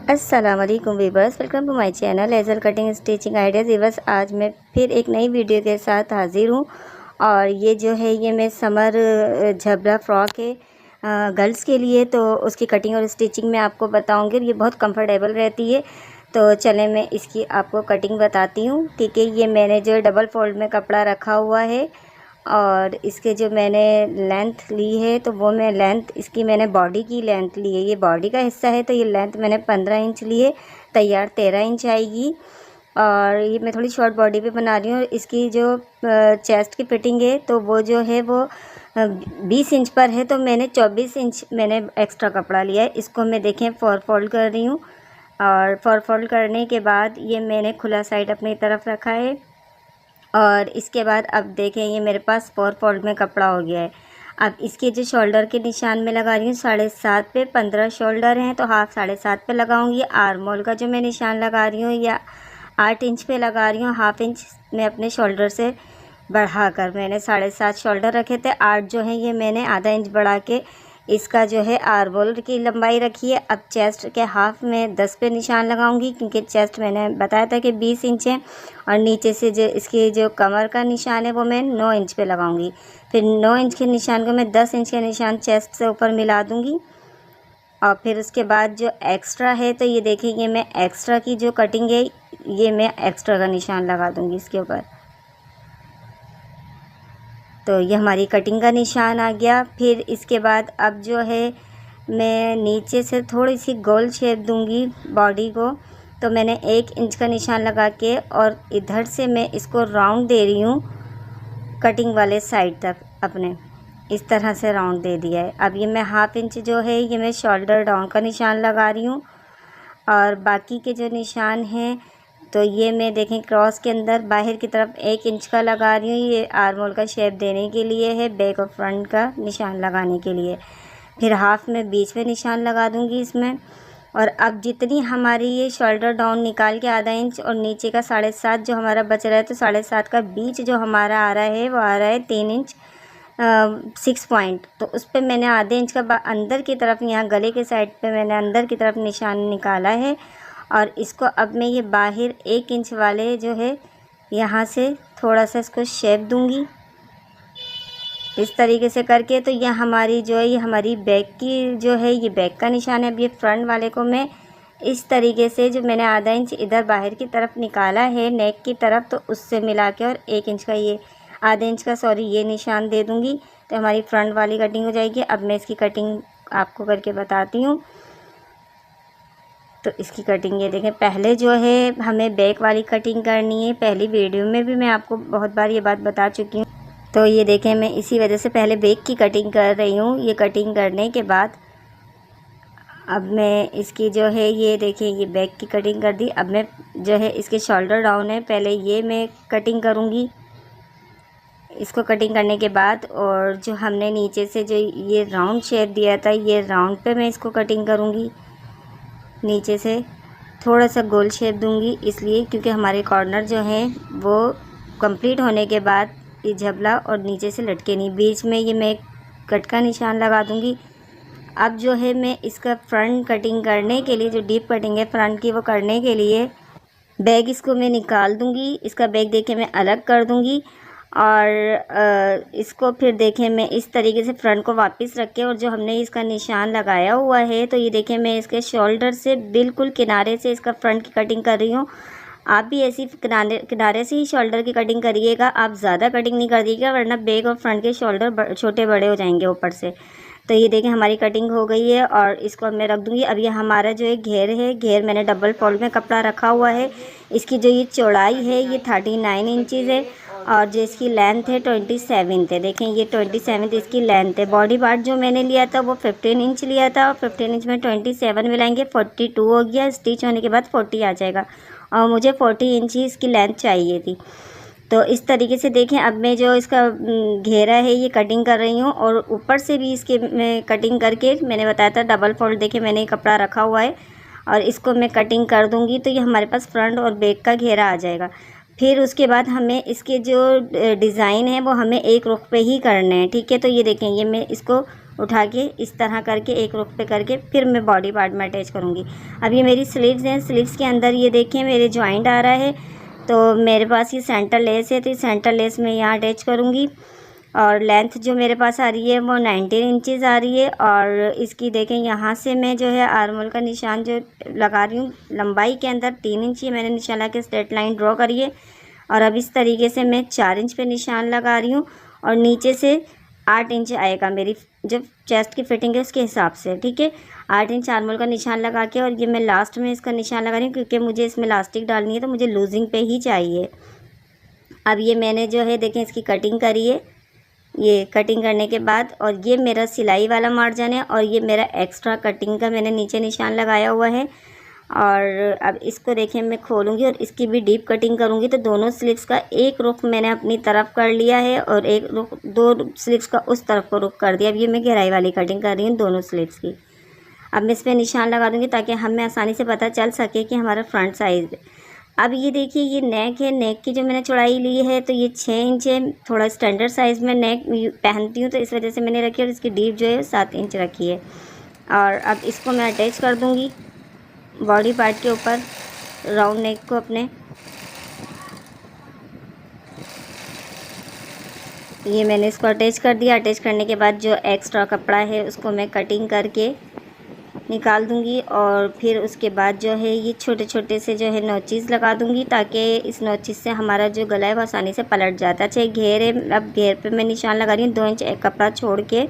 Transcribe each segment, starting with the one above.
अस्सलाम वालेकुम viewers, welcome to my channel laser cutting stitching ideas. Viewers, आज मैं फिर एक नई वीडियो के साथ हाज़िर हूँ। और ये जो है ये मैं समर झबरा फ्रॉक है गर्ल्स के लिए, तो उसकी कटिंग और स्टिचिंग मैं आपको बताऊँगी। ये बहुत कंफर्टेबल रहती है। तो चलें मैं इसकी आपको कटिंग बताती हूँ। ठीक है, ये मैंने जो डबल फोल्ड में कपड़ा रखा हुआ है और इसके जो मैंने लेंथ ली है, तो वो मैं लेंथ इसकी मैंने बॉडी की लेंथ ली है। ये बॉडी का हिस्सा है, तो ये लेंथ मैंने 15 इंच ली है। तैयार 13 इंच आएगी। और ये मैं थोड़ी शॉर्ट बॉडी पे बना रही हूँ। इसकी जो चेस्ट की फिटिंग है, तो वो जो है वो 20 इंच पर है, तो मैंने 24 इंच मैंने एक्स्ट्रा कपड़ा लिया है। इसको मैं देखें 4 फोल्ड कर रही हूँ। और 4 फोल्ड करने के बाद ये मैंने खुला साइड अपनी तरफ रखा है। और इसके बाद अब देखें, ये मेरे पास 4 फोल्ड में कपड़ा हो गया है। अब इसके जो शोल्डर के निशान में लगा रही हूँ 7.5 पे, 15 शोल्डर हैं तो हाफ 7.5 पे लगाऊंगी। आर्म होल का जो मैं निशान लगा रही हूँ या 8 इंच पे लगा रही हूँ। हाफ इंच में अपने शोल्डर से बढ़ाकर मैंने 7.5 शोल्डर रखे थे। 8 जो है ये मैंने आधा इंच बढ़ा के इसका जो है आर्म होल की लंबाई रखी है। अब चेस्ट के हाफ में 10 पे निशान लगाऊंगी, क्योंकि चेस्ट मैंने बताया था कि 20 इंच है। और नीचे से जो इसकी जो कमर का निशान है वो मैं 9 इंच पे लगाऊंगी। फिर 9 इंच के निशान को मैं 10 इंच के निशान चेस्ट से ऊपर मिला दूंगी। और फिर उसके बाद जो एक्स्ट्रा है, तो ये देखिए, ये मैं एक्स्ट्रा की जो कटिंग है, ये मैं एक्स्ट्रा का निशान लगा दूंगी इसके ऊपर। तो ये हमारी कटिंग का निशान आ गया। फिर इसके बाद अब जो है मैं नीचे से थोड़ी सी गोल शेप दूंगी बॉडी को। तो मैंने 1 इंच का निशान लगा के और इधर से मैं इसको राउंड दे रही हूँ कटिंग वाले साइड तक अपने, इस तरह से राउंड दे दिया है। अब ये मैं हाफ इंच जो है ये मैं शोल्डर डाउन का निशान लगा रही हूँ। और बाकी के जो निशान हैं, तो ये मैं देखें क्रॉस के अंदर बाहर की तरफ 1 इंच का लगा रही हूँ। ये आर्म होल का शेप देने के लिए है, बैक और फ्रंट का निशान लगाने के लिए। फिर हाफ में बीच में निशान लगा दूँगी इसमें। और अब जितनी हमारी ये शोल्डर डाउन निकाल के आधा इंच और नीचे का 7.5 जो हमारा बच रहा है, तो 7.5 का बीच जो हमारा आ रहा है वो आ रहा है 3 इंच 6 पॉइंट। तो उस पर मैंने आधे इंच का अंदर की तरफ, यहाँ गले के साइड पे मैंने अंदर की तरफ निशान निकाला है। और इसको अब मैं ये बाहर 1 इंच वाले जो है यहाँ से थोड़ा सा इसको शेप दूंगी इस तरीके से करके। तो ये हमारी जो है ये हमारी बैक की जो है ये बैक का निशान है। अब ये फ्रंट वाले को मैं इस तरीके से, जो मैंने आधा इंच इधर बाहर की तरफ निकाला है नेक की तरफ, तो उससे मिला के और 1 इंच का ये आधे इंच का ये निशान दे दूँगी। तो हमारी फ्रंट वाली कटिंग हो जाएगी। अब मैं इसकी कटिंग आपको करके बताती हूँ। तो इसकी कटिंग ये देखें, पहले जो है हमें बैक वाली कटिंग करनी है। पहली वीडियो में भी मैं आपको बहुत बार ये बात बता चुकी हूँ। तो ये देखें, मैं इसी वजह से पहले बैक की कटिंग कर रही हूँ। ये कटिंग करने के बाद अब मैं इसकी जो है ये देखिए ये बैक की कटिंग कर दी। अब मैं जो है इसके शोल्डर डाउन है, पहले ये मैं कटिंग करूँगी। इसको कटिंग करने के बाद और जो हमने नीचे से जो ये राउंड शेप दिया था, ये राउंड पे मैं इसको कटिंग करूँगी। नीचे से थोड़ा सा गोल शेप दूंगी, इसलिए क्योंकि हमारे कॉर्नर जो हैं वो कंप्लीट होने के बाद ये झबला और नीचे से लटके नहीं, बीच में ये मैं कट का निशान लगा दूंगी। अब जो है मैं इसका फ्रंट कटिंग करने के लिए, जो डीप कटिंग है फ्रंट की, वो करने के लिए बैग इसको मैं निकाल दूंगी। इसका बैग देखें मैं अलग कर दूंगी। और इसको फिर देखें मैं इस तरीके से फ्रंट को वापस रख के, और जो हमने इसका निशान लगाया हुआ है, तो ये देखें मैं इसके शोल्डर से बिल्कुल किनारे से इसका फ्रंट की कटिंग कर रही हूँ। आप भी ऐसी किनारे से ही शोल्डर की कटिंग करिएगा, आप ज़्यादा कटिंग नहीं कर दीजिएगा, वरना बैक और फ्रंट के शोल्डर छोटे बड़े हो जाएंगे ऊपर से। तो ये देखें हमारी कटिंग हो गई है और इसको मैं रख दूँगी। अब ये हमारा जो है घेर है, घेर मैंने डबल फोल्ड में कपड़ा रखा हुआ है। इसकी जो ये चौड़ाई है ये 39 इंचज़ है और जो इसकी लेंथ है 27 है। देखें ये 27 इसकी लेंथ है। बॉडी पार्ट जो मैंने लिया था वो 15 इंच लिया था और 15 इंच में 27 मिलाएंगे 42 हो गया। स्टिच होने के बाद 40 आ जाएगा और मुझे 40 इंच ही इसकी लेंथ चाहिए थी। तो इस तरीके से देखें, अब मैं जो इसका घेरा है ये कटिंग कर रही हूँ और ऊपर से भी इसके मैं कटिंग करके, मैंने बताया था डबल फोल्ड, देखें मैंने कपड़ा रखा हुआ है और इसको मैं कटिंग कर दूँगी। तो ये हमारे पास फ्रंट और बैक का घेरा आ जाएगा। फिर उसके बाद हमें इसके जो डिज़ाइन है वो हमें एक रुख पे ही करने हैं, ठीक है। तो ये देखें, ये मैं इसको उठा के इस तरह करके एक रुख पे करके फिर मैं बॉडी पार्ट में अटैच करूँगी। अब ये मेरी स्लीव्स हैं, स्लीव्स के अंदर ये देखिए मेरे जॉइंट आ रहा है, तो मेरे पास ये सेंटर लेस है, तो ये सेंटर लेस में यहाँ अटैच करूँगी। और लेंथ जो मेरे पास आ रही है वो 19 इंचज़ आ रही है। और इसकी देखें यहाँ से मैं जो है आर्मोल का निशान जो लगा रही हूँ, लंबाई के अंदर 3 इंच ये मैंने निशान लगा के स्ट्रेट लाइन ड्रॉ करी है। और अब इस तरीके से मैं 4 इंच पे निशान लगा रही हूँ और नीचे से 8 इंच आएगा मेरी जो चेस्ट की फिटिंग है उसके हिसाब से, ठीक है। 8 इंच आर्मोल का निशान लगा के, और ये मैं लास्ट में इसका निशान लगा रही हूँ क्योंकि मुझे इसमें इलास्टिक डालनी है, तो मुझे लूजिंग पे ही चाहिए। अब ये मैंने जो है देखें इसकी कटिंग करी है। ये कटिंग करने के बाद, और ये मेरा सिलाई वाला मार्जिन है और ये मेरा एक्स्ट्रा कटिंग का मैंने नीचे निशान लगाया हुआ है। और अब इसको देखें मैं खोलूँगी और इसकी भी डीप कटिंग करूँगी। तो दोनों स्लीव्स का एक रुख मैंने अपनी तरफ कर लिया है और एक रुख, दो स्लीव्स का उस तरफ को रुख कर दिया। अब ये मैं गहराई वाली कटिंग कर रही हूँ दोनों स्लीव्स की। अब मैं इस पर निशान लगा दूँगी ताकि हमें आसानी से पता चल सके कि हमारा फ्रंट साइज़। अब ये देखिए ये नेक है, नेक की जो मैंने चौड़ाई ली है तो ये 6 इंच है। थोड़ा स्टैंडर्ड साइज़ में नेक पहनती हूँ तो इस वजह से मैंने रखी है, और इसकी डीप जो है 7 इंच रखी है। और अब इसको मैं अटैच कर दूँगी बॉडी पार्ट के ऊपर, राउंड नेक को अपने। ये मैंने इसको अटैच कर दिया। अटैच करने के बाद जो एक्स्ट्रा कपड़ा है उसको मैं कटिंग करके निकाल दूंगी, और फिर उसके बाद जो है ये छोटे छोटे से जो है नोचीज़ लगा दूंगी ताकि इस नोचीज़ से हमारा जो गला है वो आसानी से पलट जाता है। अच्छा, घेर है, अब घेर पे मैं निशान लगा रही हूँ 2 इंच एक कपड़ा छोड़ के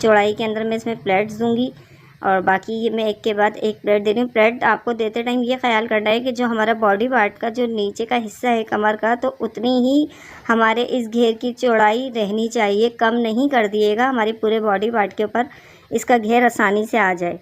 चौड़ाई के अंदर मैं इसमें प्लेट्स दूंगी, और बाकी ये मैं एक के बाद एक प्लेट दे रही हूँ। प्लेट आपको देते टाइम ये ख्याल करना है कि जो हमारा बॉडी पार्ट का जो नीचे का हिस्सा है कमर का, तो उतनी ही हमारे इस घेर की चौड़ाई रहनी चाहिए, कम नहीं कर दिएगा हमारे पूरे बॉडी पार्ट के ऊपर, इसका घेर आसानी से आ जाए।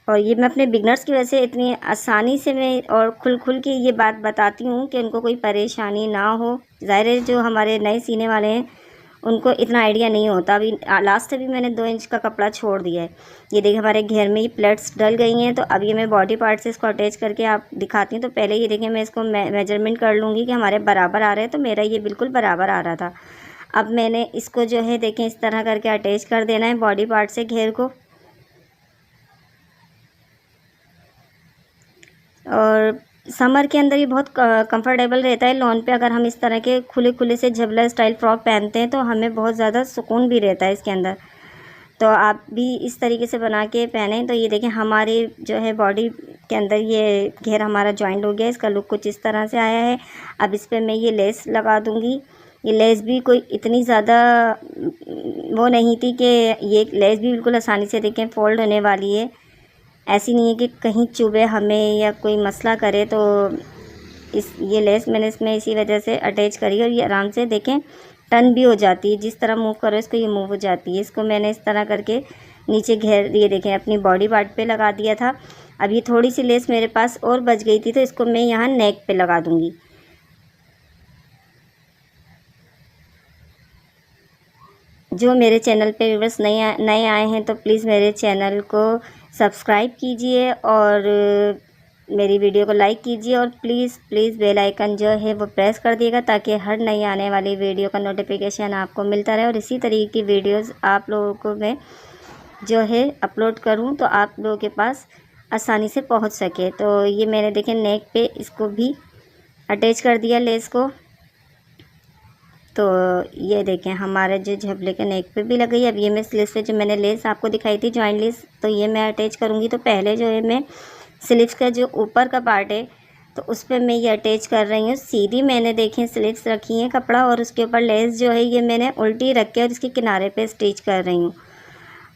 और ये मैं अपने बिगनर्स की वजह से इतनी आसानी से मैं और खुल के ये बात बताती हूँ कि उनको कोई परेशानी ना हो। ज़ाहिर है जो हमारे नए सीने वाले हैं उनको इतना आइडिया नहीं होता। अभी लास्ट भी मैंने 2 इंच का कपड़ा छोड़ दिया है। ये देखिए हमारे घेर में ये प्लेट्स डल गई हैं, तो अब ये मैं बॉडी पार्ट से इसको अटैच करके आप दिखाती हूँ। तो पहले ये देखिए मैं इसको मेजरमेंट कर लूँगी कि हमारे बराबर आ रहे हैं, तो मेरा ये बिल्कुल बराबर आ रहा था। अब मैंने इसको जो है देखें इस तरह करके अटैच कर देना है बॉडी पार्ट से घेर को। और समर के अंदर ये बहुत कंफर्टेबल रहता है लॉन पे। अगर हम इस तरह के खुले खुले से झबला स्टाइल फ्रॉक पहनते हैं तो हमें बहुत ज़्यादा सुकून भी रहता है इसके अंदर। तो आप भी इस तरीके से बना के पहने। तो ये देखें हमारे जो है बॉडी के अंदर ये घेर हमारा जॉइंट हो गया, इसका लुक कुछ इस तरह से आया है। अब इस पर मैं ये लेस लगा दूँगी। ये लेस भी कोई इतनी ज़्यादा वो नहीं थी कि ये लेस भी बिल्कुल आसानी से देखें फ़ोल्ड होने वाली है। ऐसी नहीं है कि कहीं चुभे हमें या कोई मसला करे। तो ये लेस मैंने इसमें इसी वजह से अटैच करी, और ये आराम से देखें टर्न भी हो जाती है। जिस तरह मूव करो इसको ये मूव हो जाती है। इसको मैंने इस तरह करके नीचे घेर, ये देखें अपनी बॉडी पार्ट पे लगा दिया था। अब ये थोड़ी सी लेस मेरे पास और बच गई थी, तो इसको मैं यहाँ नेक पे लगा दूँगी। जो मेरे चैनल पे व्यूअर्स नए आए हैं तो प्लीज़ मेरे चैनल को सब्सक्राइब कीजिए और मेरी वीडियो को लाइक कीजिए, और प्लीज़ बेल आइकन जो है वो प्रेस कर दिएगा ताकि हर नई आने वाली वीडियो का नोटिफिकेशन आपको मिलता रहे, और इसी तरीके की वीडियोस आप लोगों को मैं जो है अपलोड करूं तो आप लोगों के पास आसानी से पहुंच सके। तो ये मैंने देखें नेक पे इसको भी अटैच कर दिया लेस को। तो ये देखें हमारे जो झबले के नेक पे भी लग गई। अब ये मैं स्लीव्स पे जो मैंने लेस आपको दिखाई थी जॉइंट लेस, तो ये मैं अटैच करूँगी। तो पहले जो है मैं स्लीव्स का जो ऊपर का पार्ट है तो उस पर मैं ये अटैच कर रही हूँ। सीधी मैंने देखें स्लीव्स रखी है कपड़ा, और उसके ऊपर लेस जो है ये मैंने उल्टी रख के और इसके किनारे पे स्टिच कर रही हूँ।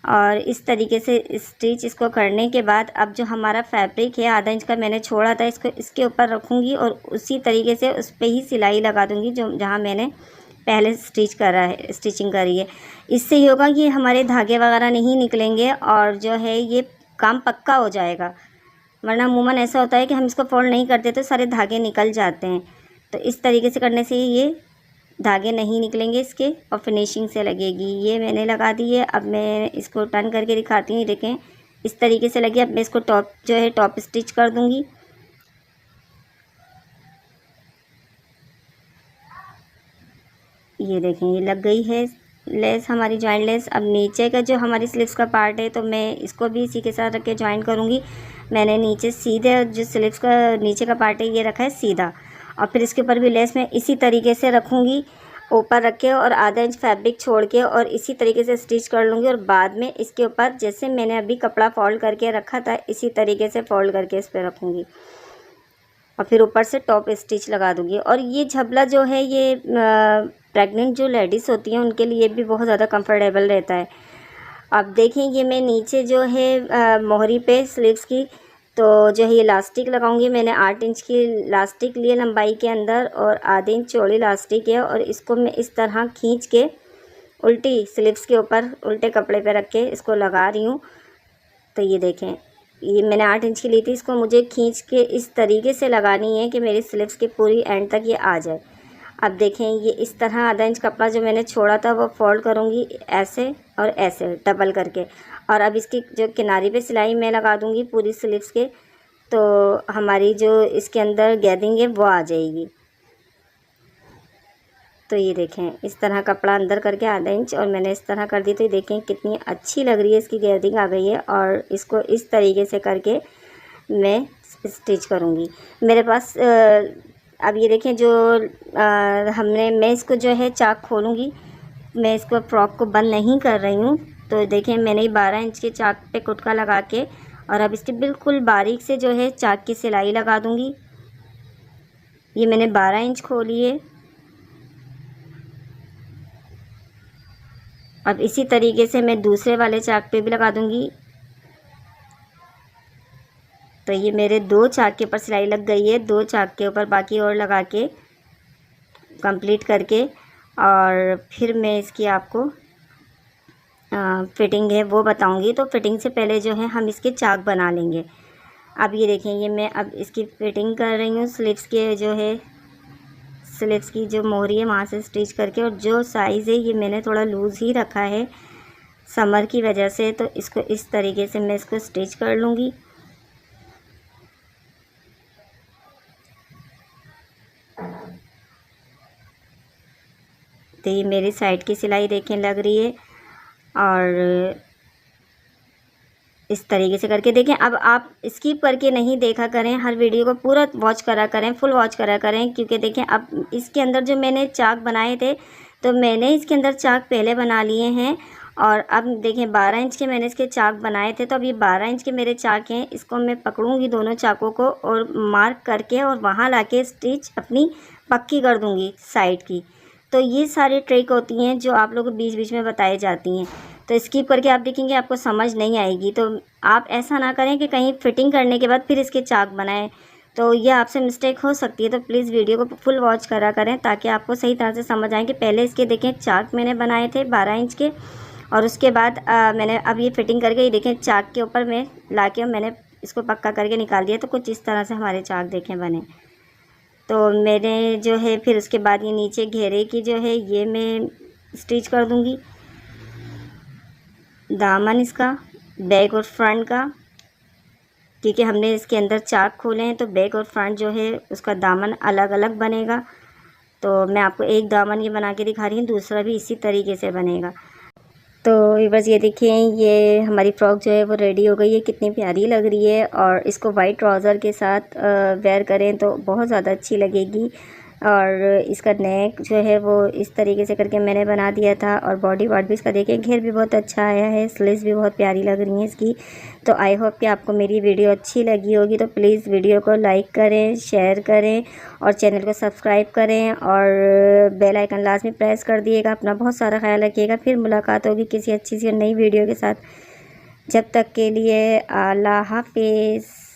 और इस तरीके से स्टिच इसको करने के बाद अब जो हमारा फैब्रिक है आधा इंच का मैंने छोड़ा था, इसको इसके ऊपर रखूँगी और उसी तरीके से उस पर ही सिलाई लगा दूँगी जो जहाँ मैंने पहले स्टिचिंग करी है। इससे ये होगा कि हमारे धागे वगैरह नहीं निकलेंगे और जो है ये काम पक्का हो जाएगा। वरना अमूमन ऐसा होता है कि हम इसको फोल्ड नहीं करते तो सारे धागे निकल जाते हैं। तो इस तरीके से करने से ये धागे नहीं निकलेंगे इसके, और फिनिशिंग से लगेगी। ये मैंने लगा दी है। अब मैं इसको टर्न करके दिखाती हूँ। देखें इस तरीके से लगी। अब मैं इसको टॉप जो है टॉप स्टिच कर दूँगी। ये देखें ये लग गई है लेस हमारी जॉइंट लेस। अब नीचे का जो हमारी स्लीव्स का पार्ट है तो मैं इसको भी इसी के साथ रख के ज्वाइन करूँगी। मैंने नीचे सीधे जो स्लीव्स का नीचे का पार्ट है ये रखा है सीधा, और फिर इसके ऊपर भी लेस मैं इसी तरीके से रखूँगी, ऊपर रख के और आधा इंच फैब्रिक छोड़ के और इसी तरीके से स्टिच कर लूँगी। और बाद में इसके ऊपर जैसे मैंने अभी कपड़ा फोल्ड करके रखा था इसी तरीके से फोल्ड करके इस पर रखूँगी और फिर ऊपर से टॉप स्टिच लगा दूँगी। और ये झबला जो है ये प्रेग्नेंट जो लेडीज़ होती हैं उनके लिए भी बहुत ज़्यादा कंफर्टेबल रहता है। अब देखें ये मैं नीचे जो है मोहरी पे स्लीव्स की तो जो है ये इलास्टिक लगाऊंगी। मैंने 8 इंच की इलास्टिक लिए लंबाई के अंदर और आधे इंच चौड़ी इलास्टिक है, और इसको मैं इस तरह खींच के उल्टी स्लीव्स के ऊपर उल्टे कपड़े पे रख के इसको लगा रही हूँ। तो ये देखें ये मैंने 8 इंच की ली थी, इसको मुझे खींच के इस तरीके से लगानी है कि मेरी स्लीव्स की पूरी एंड तक ये आ जाए। अब देखें ये इस तरह आधा इंच कपड़ा जो मैंने छोड़ा था वो फोल्ड करूँगी ऐसे और ऐसे डबल करके, और अब इसकी जो किनारे पे सिलाई मैं लगा दूँगी पूरी स्लीव्स के, तो हमारी जो इसके अंदर गैदिंग है वो आ जाएगी। तो ये देखें इस तरह कपड़ा अंदर करके आधा इंच और मैंने इस तरह कर दी। तो ये देखें कितनी अच्छी लग रही है, इसकी गैदिंग आ गई है। और इसको इस तरीके से करके मैं स्टिच करूँगी। मेरे पास अब ये देखें जो मैं इसको जो है चाक खोलूँगी, मैं इसको फ्रॉक को बंद नहीं कर रही हूँ। तो देखें मैंने 12 इंच के चाक पे कुटका लगा के और अब इसके बिल्कुल बारीक से जो है चाक की सिलाई लगा दूँगी। ये मैंने 12 इंच खोली है। अब इसी तरीके से मैं दूसरे वाले चाक पे भी लगा दूँगी। तो ये मेरे 2 चाक के ऊपर सिलाई लग गई है, 2 चाक के ऊपर बाकी और लगा के कंप्लीट करके, और फिर मैं इसकी आपको फिटिंग है वो बताऊंगी। तो फिटिंग से पहले जो है हम इसके चाक बना लेंगे। अब ये देखें ये मैं अब इसकी फिटिंग कर रही हूँ स्लीव्स के जो है स्लीव्स की जो मोहरी है वहाँ से स्टिच करके, और जो साइज़ है ये मैंने थोड़ा लूज़ ही रखा है समर की वजह से। तो इसको इस तरीके से मैं इसको स्टिच कर लूँगी। तो ये मेरी साइड की सिलाई देखें लग रही है, और इस तरीके से करके देखें। अब आप स्किप करके नहीं देखा करें, हर वीडियो को पूरा वॉच करा करें, फुल वॉच करा करें, क्योंकि देखें अब इसके अंदर जो मैंने चाक बनाए थे तो मैंने इसके अंदर चाक पहले बना लिए हैं, और अब देखें 12 इंच के मैंने इसके चाक बनाए थे। तो अब ये 12 इंच के मेरे चाक हैं, इसको मैं पकड़ूंगी दोनों चाकों को और मार्क करके और वहाँ लाके स्टिच अपनी पक्की कर दूँगी साइड की। तो ये सारी ट्रिक होती हैं जो आप लोगों को बीच बीच में बताई जाती हैं। तो स्किप करके आप देखेंगे आपको समझ नहीं आएगी। तो आप ऐसा ना करें कि कहीं फिटिंग करने के बाद फिर इसके चाक बनाएं, तो ये आपसे मिस्टेक हो सकती है। तो प्लीज़ वीडियो को फुल वॉच करा करें ताकि आपको सही तरह से समझ आए कि पहले इसके देखें चाक मैंने बनाए थे 12 इंच के, और उसके बाद मैंने अब ये फिटिंग करके ये देखें चाक के ऊपर मैं ला के मैंने इसको पक्का करके निकाल दिया। तो कुछ इस तरह से हमारे चाक देखें बने। तो मैंने जो है फिर उसके बाद ये नीचे घेरे की जो है ये मैं स्टिच कर दूँगी, दामन इसका बैक और फ्रंट का, क्योंकि हमने इसके अंदर चाक खोले हैं तो बैक और फ्रंट जो है उसका दामन अलग अलग बनेगा। तो मैं आपको एक दामन ये बना के दिखा रही हूँ, दूसरा भी इसी तरीके से बनेगा। तो बस ये देखिए ये हमारी फ़्रॉक जो है वो रेडी हो गई है, कितनी प्यारी लग रही है। और इसको वाइट ट्राउज़र के साथ वेयर करें तो बहुत ज़्यादा अच्छी लगेगी। और इसका नेक जो है वो इस तरीके से करके मैंने बना दिया था, और बॉडी पार्ट भी इसका देखिए घेर भी बहुत अच्छा आया है, स्लीव्स भी बहुत प्यारी लग रही हैं इसकी। तो आई होप कि आपको मेरी वीडियो अच्छी लगी होगी। तो प्लीज़ वीडियो को लाइक करें, शेयर करें और चैनल को सब्सक्राइब करें, और बेल आइकन लाजमी प्रेस कर दिएगा। अपना बहुत सारा ख्याल रखिएगा। फिर मुलाकात होगी किसी अच्छी सी नई वीडियो के साथ। जब तक के लिए अल्लाह हाफिज़।